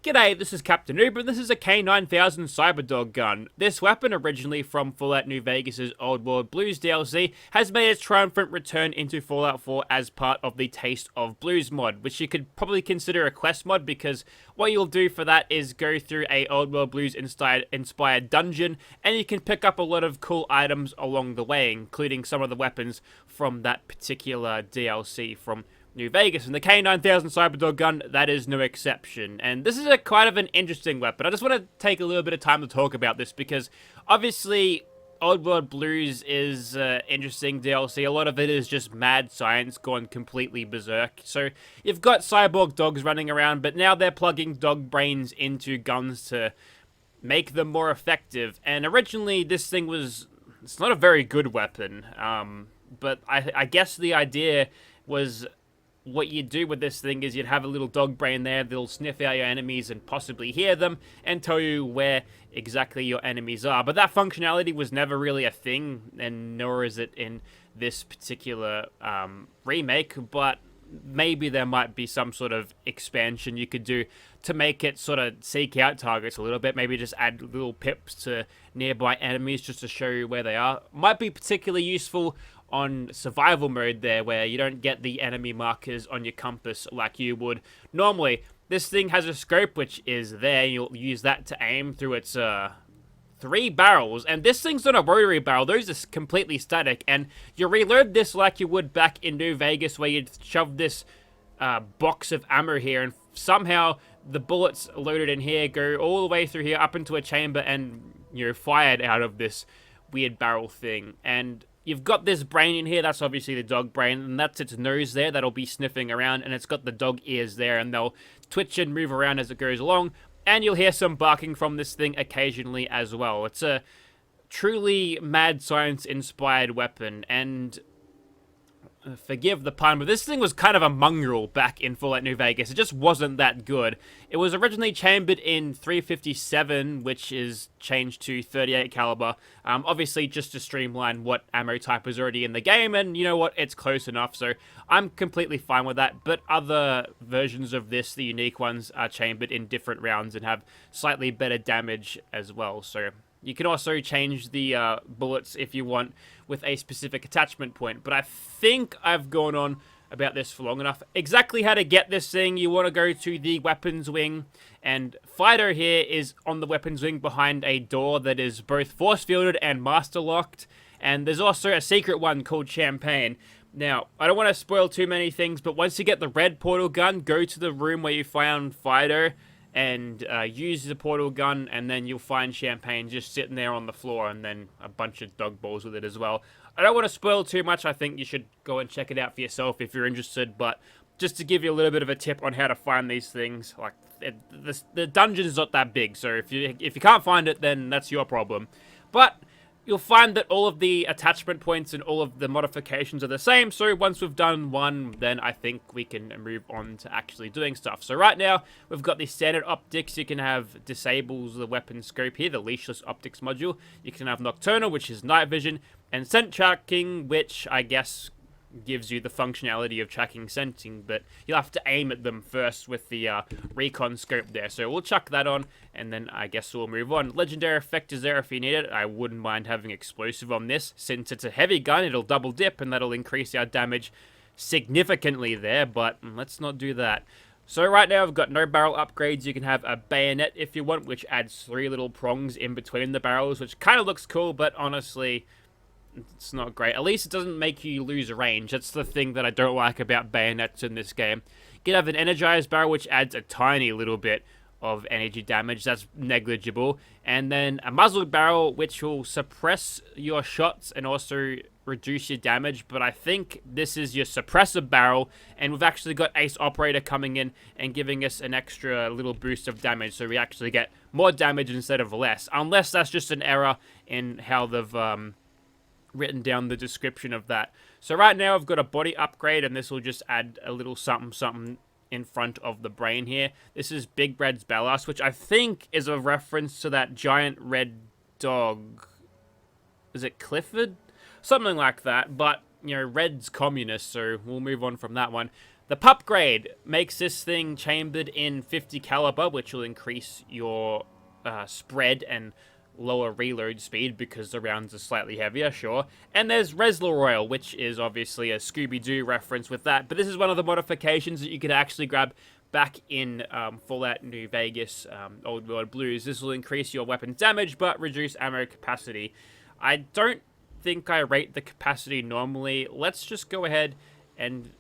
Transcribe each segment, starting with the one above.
G'day, this is Captainoob, and this is a K9000 Cyberdog gun. This weapon, originally from Fallout New Vegas' Old World Blues DLC, has made its triumphant return into Fallout 4 as part of the Taste of Blues mod, which you could probably consider a quest mod, because what you'll do for that is go through a Old World Blues inspired dungeon, and you can pick up a lot of cool items along the way, including some of the weapons from that particular DLC from New Vegas, and the K9000 Cyberdog gun, that is no exception. And this is a kind of an interesting weapon. I just want to take a little bit of time to talk about this, because obviously Old World Blues is interesting DLC. A lot of it is just mad science gone completely berserk. So you've got cyborg dogs running around, but now they're plugging dog brains into guns to make them more effective. And originally this thing it's not a very good weapon, but I guess the idea was, what you'd do with this thing is you'd have a little dog brain there that'll sniff out your enemies and possibly hear them and tell you where exactly your enemies are. But that functionality was never really a thing, and nor is it in this particular remake. But maybe there might be some sort of expansion you could do to make it sort of seek out targets a little bit. Maybe just add little pips to nearby enemies just to show you where they are. Might be particularly useful on survival mode there, where you don't get the enemy markers on your compass like you would normally. This thing has a scope which is there. You'll use that to aim through its 3 barrels, and this thing's not a rotary barrel. Those are completely static, and you reload this like you would back in New Vegas, where you'd shove this box of ammo here, and somehow the bullets loaded in here go all the way through here up into a chamber, and you're fired out of this weird barrel thing. And you've got this brain in here, that's obviously the dog brain, and that's its nose there that'll be sniffing around, and it's got the dog ears there, and they'll twitch and move around as it goes along, and you'll hear some barking from this thing occasionally as well. It's a truly mad science-inspired weapon, and forgive the pun, but this thing was kind of a mongrel back in Fallout New Vegas. It just wasn't that good. It was originally chambered in 357, which is changed to 38 caliber. Obviously, just to streamline what ammo type is already in the game, and you know what, it's close enough, so I'm completely fine with that. But other versions of this, the unique ones, are chambered in different rounds and have slightly better damage as well, so you can also change the bullets if you want with a specific attachment point. But I think I've gone on about this for long enough. Exactly how to get this thing, you want to go to the weapons wing, and Fido here is on the weapons wing behind a door that is both force fielded and master locked. And there's also a secret one called Champagne. Now, I don't want to spoil too many things, but once you get the red portal gun, go to the room where you found Fido and use the portal gun, and then you'll find Champagne just sitting there on the floor, and then a bunch of dog balls with it as well. I don't want to spoil too much. I think you should go and check it out for yourself if you're interested, but just to give you a little bit of a tip on how to find these things, like, the dungeon is not that big, so if you can't find it, then that's your problem. But you'll find that all of the attachment points and all of the modifications are the same, so once we've done one, then I think we can move on to actually doing stuff. So right now, we've got the standard optics. You can have disables the weapon scope here, the leashless optics module. You can have nocturnal, which is night vision, and scent tracking, which I guess gives you the functionality of tracking scenting, but you'll have to aim at them first with the recon scope there. So we'll chuck that on, and then I guess we'll move on. Legendary effect is there if you need it. I wouldn't mind having explosive on this. Since it's a heavy gun, it'll double dip, and that'll increase our damage significantly there, but let's not do that. So right now I've got no barrel upgrades. You can have a bayonet if you want, which adds 3 little prongs in between the barrels, which kind of looks cool, but honestly, it's not great. At least it doesn't make you lose range. That's the thing that I don't like about bayonets in this game. You can have an energized barrel, which adds a tiny little bit of energy damage. That's negligible. And then a muzzled barrel, which will suppress your shots and also reduce your damage. But I think this is your suppressor barrel, and we've actually got Ace Operator coming in and giving us an extra little boost of damage, so we actually get more damage instead of less. Unless that's just an error in how they've written down the description of that. So right now I've got a body upgrade, and this will just add a little something something in front of the brain here. This is Big Red's Ballast, which I think is a reference to that giant red dog. Is it Clifford? Something like that, but you know, Red's communist, so we'll move on from that one. The pup grade makes this thing chambered in 50 caliber, which will increase your spread and lower reload speed because the rounds are slightly heavier, sure. And there's Resler Royal, which is obviously a Scooby-Doo reference with that, but this is one of the modifications that you could actually grab back in Fallout New Vegas Old World Blues. This will increase your weapon's damage, but reduce ammo capacity. I don't think I rate the capacity normally. Let's just go ahead and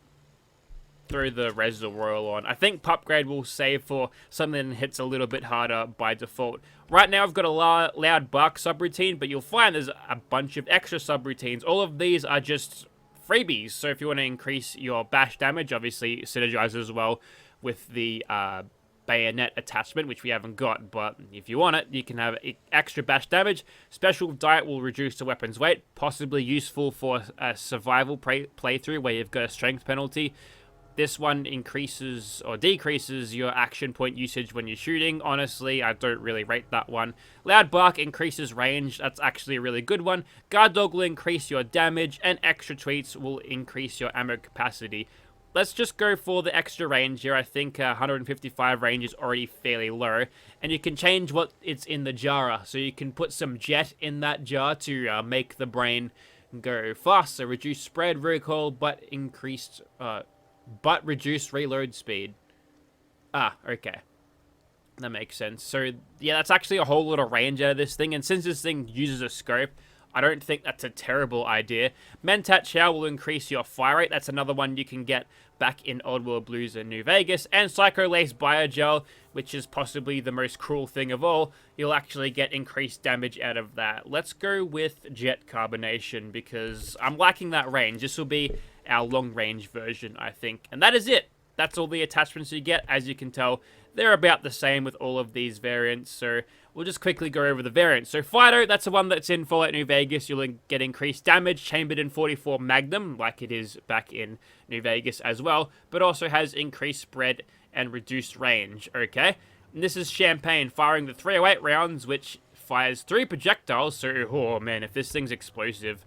throw the Resler Royal on. I think Pup Grade will save for something that hits a little bit harder by default. Right now I've got a loud bark subroutine, but you'll find there's a bunch of extra subroutines. All of these are just freebies, so if you want to increase your bash damage, obviously synergizes as well with the bayonet attachment, which we haven't got, but if you want it, you can have extra bash damage. Special diet will reduce the weapon's weight, possibly useful for a survival playthrough where you've got a strength penalty. This one increases or decreases your action point usage when you're shooting. Honestly, I don't really rate that one. Loud Bark increases range. That's actually a really good one. Guard Dog will increase your damage, and extra tweets will increase your ammo capacity. Let's just go for the extra range here. I think 155 range is already fairly low. And you can change what it's in the jar. So you can put some jet in that jar to make the brain go faster. Reduce spread, recoil, but reduced reload speed. Okay. That makes sense. So, yeah, that's actually a whole lot of range out of this thing. And since this thing uses a scope, I don't think that's a terrible idea. Mentat Chow will increase your fire rate. That's another one you can get back in Old World Blues and New Vegas. And Psycho Lace Biogel, which is possibly the most cruel thing of all. You'll actually get increased damage out of that. Let's go with Jet Carbonation because I'm lacking that range. This will be our long-range version, I think. And that is it. That's all the attachments you get. As you can tell, they're about the same with all of these variants. So we'll just quickly go over the variants. So Fido, that's the one that's in Fallout New Vegas. You'll get increased damage, chambered in 44 Magnum, like it is back in New Vegas as well, but also has increased spread and reduced range, okay? And this is Champagne, firing the 308 rounds, which fires 3 projectiles. So, oh man, if this thing's explosive,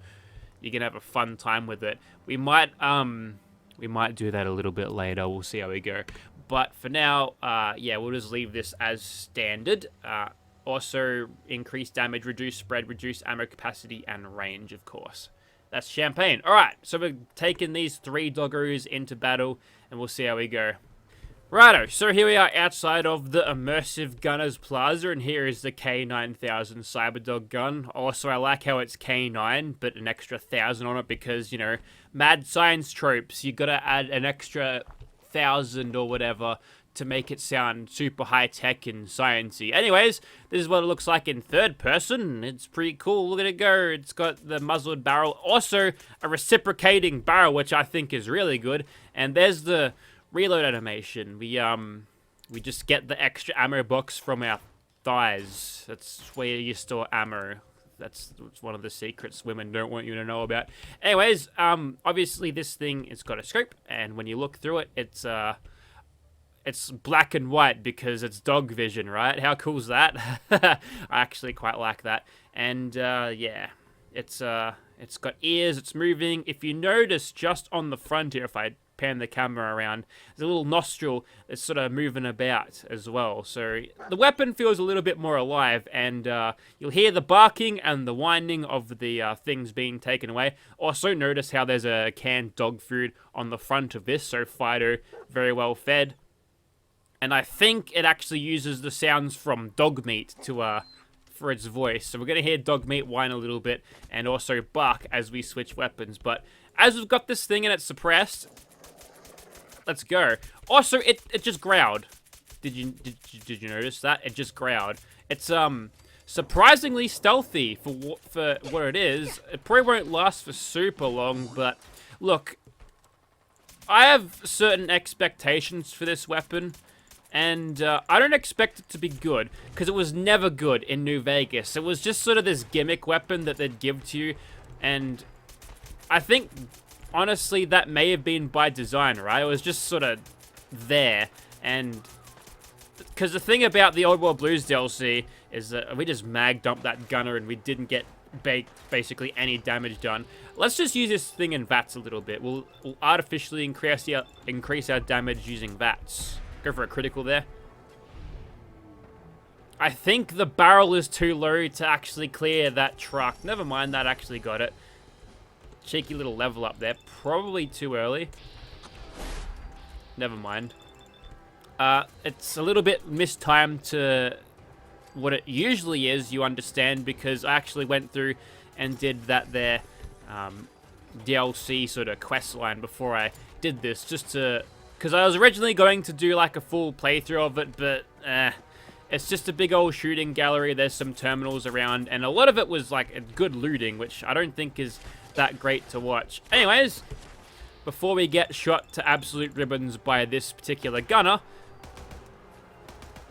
you can have a fun time with it. We might do that a little bit later. We'll see how we go. But for now, yeah, we'll just leave this as standard. Also, increased damage, reduced spread, reduced ammo capacity, and range, of course. That's Champagne. Alright, so we're taking these 3 doggeroos into battle, and we'll see how we go. Righto, so here we are outside of the Immersive Gunners Plaza, and here is the K9000 Cyberdog gun. Also, I like how it's K9, but an extra 1,000 on it because, you know, mad science tropes. You gotta add an extra 1,000 or whatever to make it sound super high-tech and sciencey. Anyways, this is what it looks like in third person. It's pretty cool. Look at it go. It's got the muzzled barrel. Also, a reciprocating barrel, which I think is really good. And there's the reload animation. We just get the extra ammo box from our thighs. That's where you store ammo. That's one of the secrets women don't want you to know about. Anyways, obviously this thing has got a scope, and when you look through it, it's black and white because it's dog vision, right? How cool is that? I actually quite like that. And yeah, it's got ears. It's moving. If you notice, just on the front here, if I pan the camera around, there's a little nostril that's sort of moving about as well. So the weapon feels a little bit more alive, and you'll hear the barking and the whining of the things being taken away. Also notice how there's a canned dog food on the front of this, so Fido very well fed. And I think it actually uses the sounds from dog meat to for its voice. So we're going to hear dog meat whine a little bit and also bark as we switch weapons. But as we've got this thing and it's suppressed, let's go. Also, it just growled. Did you notice that? It just growled. It's surprisingly stealthy for what it is. It probably won't last for super long, but look, I have certain expectations for this weapon. And I don't expect it to be good, because it was never good in New Vegas. It was just sort of this gimmick weapon that they'd give to you, and I think, honestly, that may have been by design, right? It was just sort of there, and because the thing about the Old World Blues DLC is that we just mag dumped that gunner and we didn't get basically any damage done. Let's just use this thing in VATS a little bit. We'll artificially increase our damage using VATS. Go for a critical there. I think the barrel is too low to actually clear that truck. Never mind, that actually got it. Cheeky little level up there. Probably too early. Never mind. It's a little bit mistimed to what it usually is, you understand, because I actually went through and did that there DLC sort of quest line before I did this, just to... Because I was originally going to do like a full playthrough of it, but it's just a big old shooting gallery. There's some terminals around, and a lot of it was like good looting, which I don't think is that great to watch. Anyways, before we get shot to absolute ribbons by this particular gunner,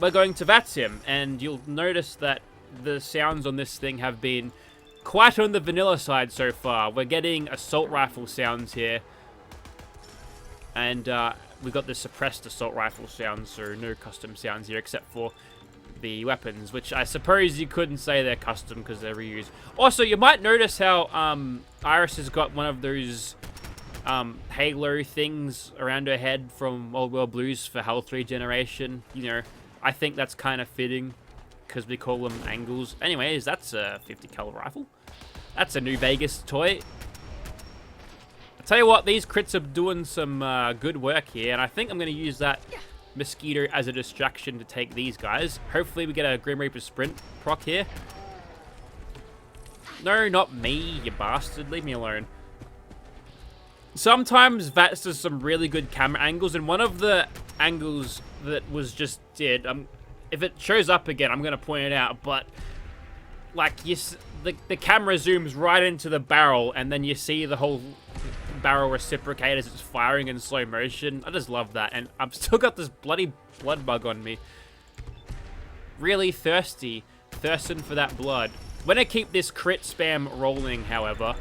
we're going to VATS him, and you'll notice that the sounds on this thing have been quite on the vanilla side so far. We're getting assault rifle sounds here, and we've got the suppressed assault rifle sounds, so no custom sounds here except for the weapons, which I suppose you couldn't say they're custom because they're reused. Also, you might notice how Iris has got one of those halo things around her head from Old World Blues for health regeneration. You know, I think that's kind of fitting because we call them angles. Anyways, that's a 50 cal rifle. That's a New Vegas toy. I tell you what, these crits are doing some good work here, and I think I'm going to use that Mosquito as a distraction to take these guys. Hopefully we get a Grim Reaper sprint proc here. No, not me, you bastard. Leave me alone. Sometimes VATS does some really good camera angles, and one of the angles that was just did, if it shows up again, I'm going to point it out, but like the camera zooms right into the barrel, and then you see the whole barrel reciprocate as it's firing in slow motion. I just love that, and I've still got this bloody blood bug on me. Really thirsting for that blood. When I keep this crit spam rolling, however,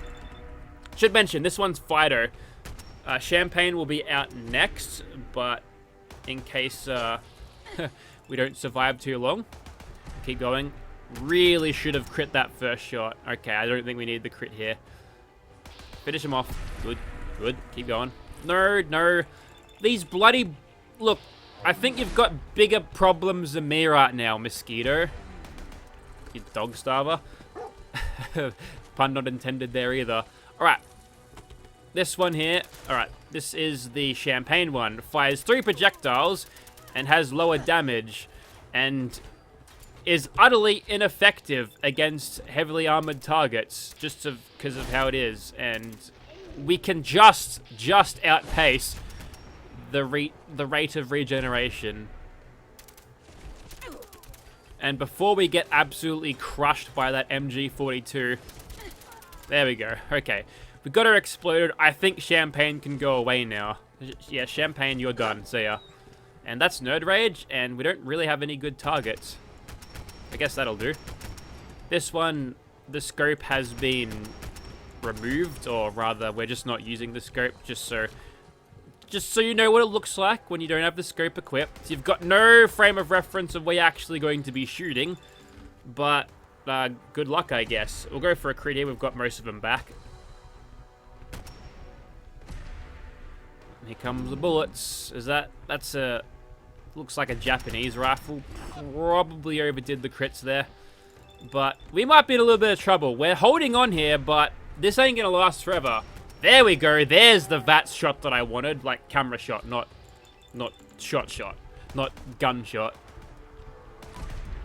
should mention this one's Fido. Champagne will be out next, but in case we don't survive too long, keep going. Really should have crit that first shot. Okay, I don't think we need the crit here. Finish him off. Good, good. Keep going. No, no. These bloody... Look, I think you've got bigger problems than me right now, Mosquito. You dog starver. Pun not intended there either. Alright. This one here. Alright. This is the Champagne one. Fires 3 projectiles and has lower damage. And is utterly ineffective against heavily armored targets, just because of how it is, and we can just outpace the rate of regeneration. And before we get absolutely crushed by that MG42, there we go. Okay, we got her exploded. I think Champagne can go away now. Yeah, Champagne, you're done. See ya. And that's Nerd Rage, and we don't really have any good targets. I guess that'll do. This one, the scope has been removed, or rather, we're just not using the scope, just so you know what it looks like when you don't have the scope equipped. You've got no frame of reference of where you're actually going to be shooting, but good luck, I guess. We'll go for a crit here. We've got most of them back. Here comes the bullets. That's a... Looks like a Japanese rifle. Probably overdid the crits there. But we might be in a little bit of trouble. We're holding on here, but this ain't gonna last forever. There we go. There's the VATS shot that I wanted. Like camera shot, not shot. Not gun shot.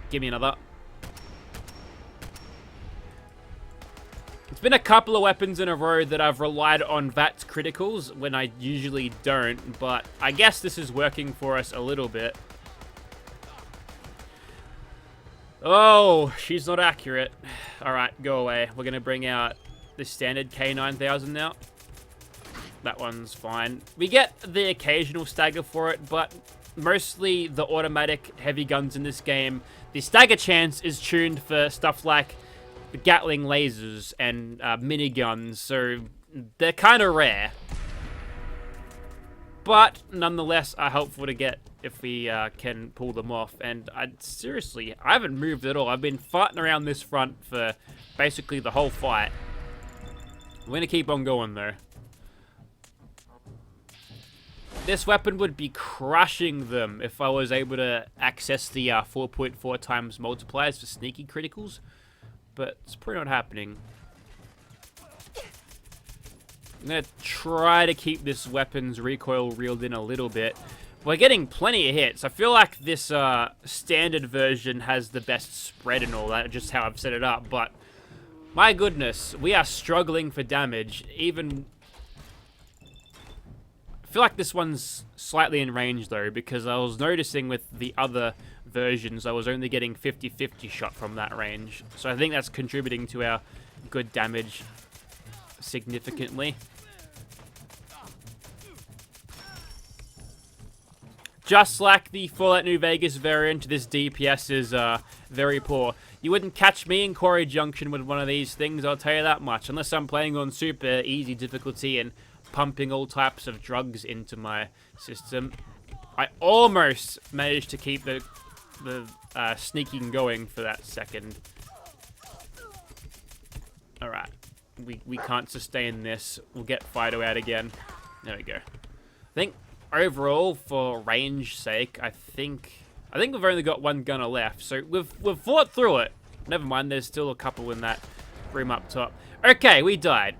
Give me another. It's been a couple of weapons in a row that I've relied on VATS criticals when I usually don't, but I guess this is working for us a little bit. Oh, she's not accurate. Alright, go away. We're going to bring out the standard K9000 now. That one's fine. We get the occasional stagger for it, but mostly the automatic heavy guns in this game, the stagger chance is tuned for stuff like the Gatling lasers and miniguns, so they're kind of rare. But nonetheless are helpful to get if we can pull them off. And seriously, I haven't moved at all. I've been fighting around this front for basically the whole fight. I'm going to keep on going though. This weapon would be crushing them if I was able to access the 4.4 times multipliers for sneaky criticals. But it's probably not happening. I'm going to try to keep this weapon's recoil reeled in a little bit. We're getting plenty of hits. I feel like this standard version has the best spread and all that, just how I've set it up. But my goodness, we are struggling for damage. Even... I feel like this one's slightly in range though, because I was noticing with the other versions I was only getting 50-50 shot from that range. So I think that's contributing to our good damage significantly. Just like the Fallout New Vegas variant, this DPS is very poor. You wouldn't catch me in Quarry Junction with one of these things, I'll tell you that much. Unless I'm playing on super easy difficulty and pumping all types of drugs into my system. I almost managed to keep the sneaking going for that second. Alright. We can't sustain this. We'll get Fido out again. There we go. I think overall, for range sake, I think we've only got one gunner left. So we've fought through it. Never mind, there's still a couple in that room up top. Okay, we died.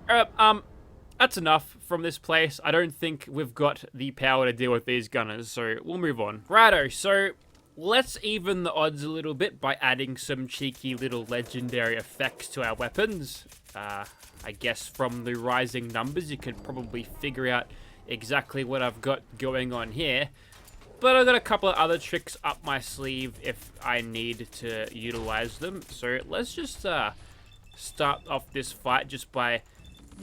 That's enough from this place. I don't think we've got the power to deal with these gunners, so we'll move on. Righto, so let's even the odds a little bit by adding some cheeky little legendary effects to our weapons. I guess from the rising numbers, you can probably figure out exactly what I've got going on here. But I've got a couple of other tricks up my sleeve if I need to utilize them. So let's just start off this fight just by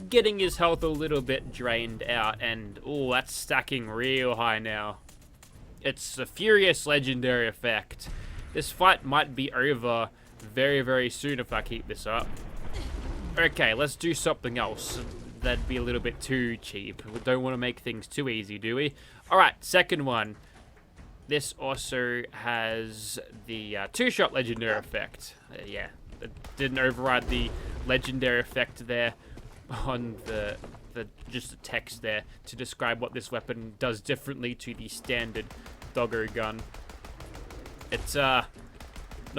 getting his health a little bit drained out. And, oh, that's stacking real high now. It's a furious legendary effect. This fight might be over very, very soon if I keep this up. Okay, let's do something else. That'd be a little bit too cheap. We don't want to make things too easy, do we? Alright, second one. This also has the two-shot legendary effect. Yeah, it didn't override the legendary effect there on just the text there to describe what this weapon does differently to the standard doggo gun. It's not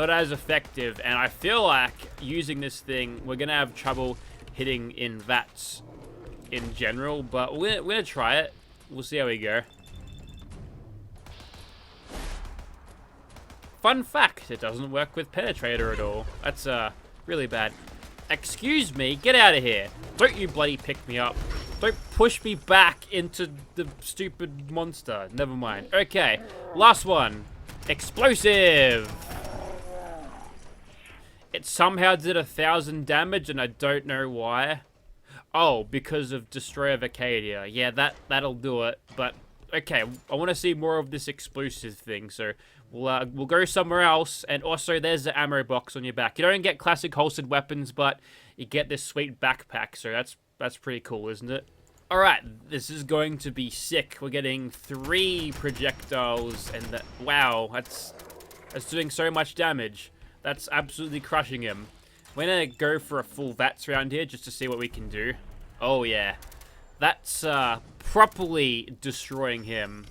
as effective, and I feel like using this thing, we're gonna have trouble hitting in VATS in general, but we're gonna try it. We'll see how we go. Fun fact, it doesn't work with Penetrator at all. That's really bad. Excuse me, get out of here. Don't you bloody pick me up. Don't push me back into the stupid monster. Never mind. Okay, last one. Explosive. It somehow did 1,000 damage, and I don't know why. Oh, because of Destroy of Acadia. Yeah, that'll do it. But okay, I want to see more of this explosive thing, so we'll go somewhere else. And also, there's the ammo box on your back. You don't get classic holstered weapons, but you get this sweet backpack, so that's pretty cool, isn't it? All right, this is going to be sick. We're getting 3 projectiles, and wow, that's doing so much damage. That's absolutely crushing him. We're gonna go for a full VATS round here just to see what we can do. Oh yeah, that's properly destroying him.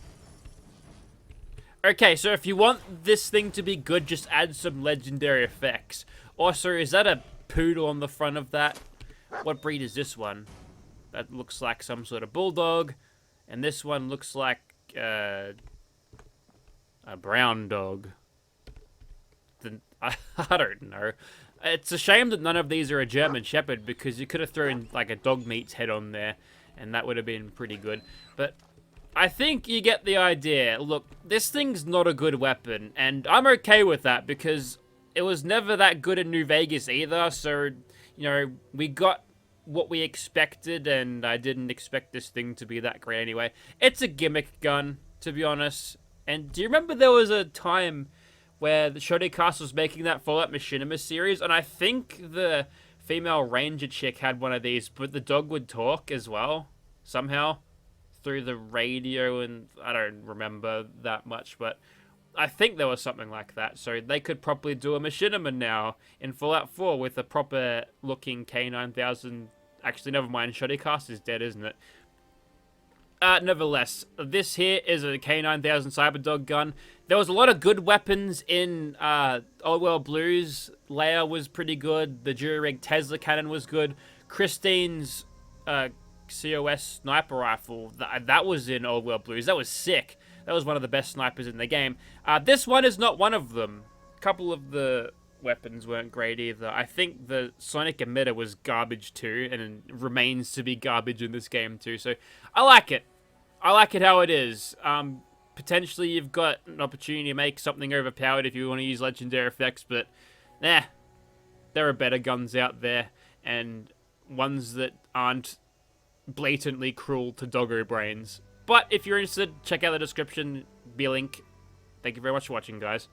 Okay, so if you want this thing to be good, just add some legendary effects. Also, is that a poodle on the front of that? What breed is this one? That looks like some sort of bulldog. And this one looks like a brown dog. I don't know. It's a shame that none of these are a German Shepherd, because you could have thrown like a dog meat's head on there, and that would have been pretty good. But I think you get the idea. Look, this thing's not a good weapon, and I'm okay with that, because it was never that good in New Vegas either, so, you know, we got what we expected, and I didn't expect this thing to be that great anyway. It's a gimmick gun, to be honest. And do you remember there was a time where the Shadowcast was making that Fallout Machinima series, and I think the female ranger chick had one of these, but the dog would talk as well, somehow, through the radio, and I don't remember that much, but I think there was something like that. So they could probably do a machinima now in Fallout 4 with a proper looking K9000. Actually, never mind. Shoddycast is dead, isn't it? Nevertheless, this here is a K9000 Cyberdog gun. There was a lot of good weapons in Old World Blues. Leia was pretty good. The Jury-Rig Tesla cannon was good. Christine's COS sniper rifle, that was in Old World Blues. That was sick. That was one of the best snipers in the game. This one is not one of them. A couple of the weapons weren't great either. I think the sonic emitter was garbage too, and remains to be garbage in this game too. So I like it. I like it how it is. Potentially you've got an opportunity to make something overpowered if you want to use legendary effects, but nah, there are better guns out there, and ones that aren't blatantly cruel to doggo brains. But if you're interested, check out the description, be a link. Thank you very much for watching, guys.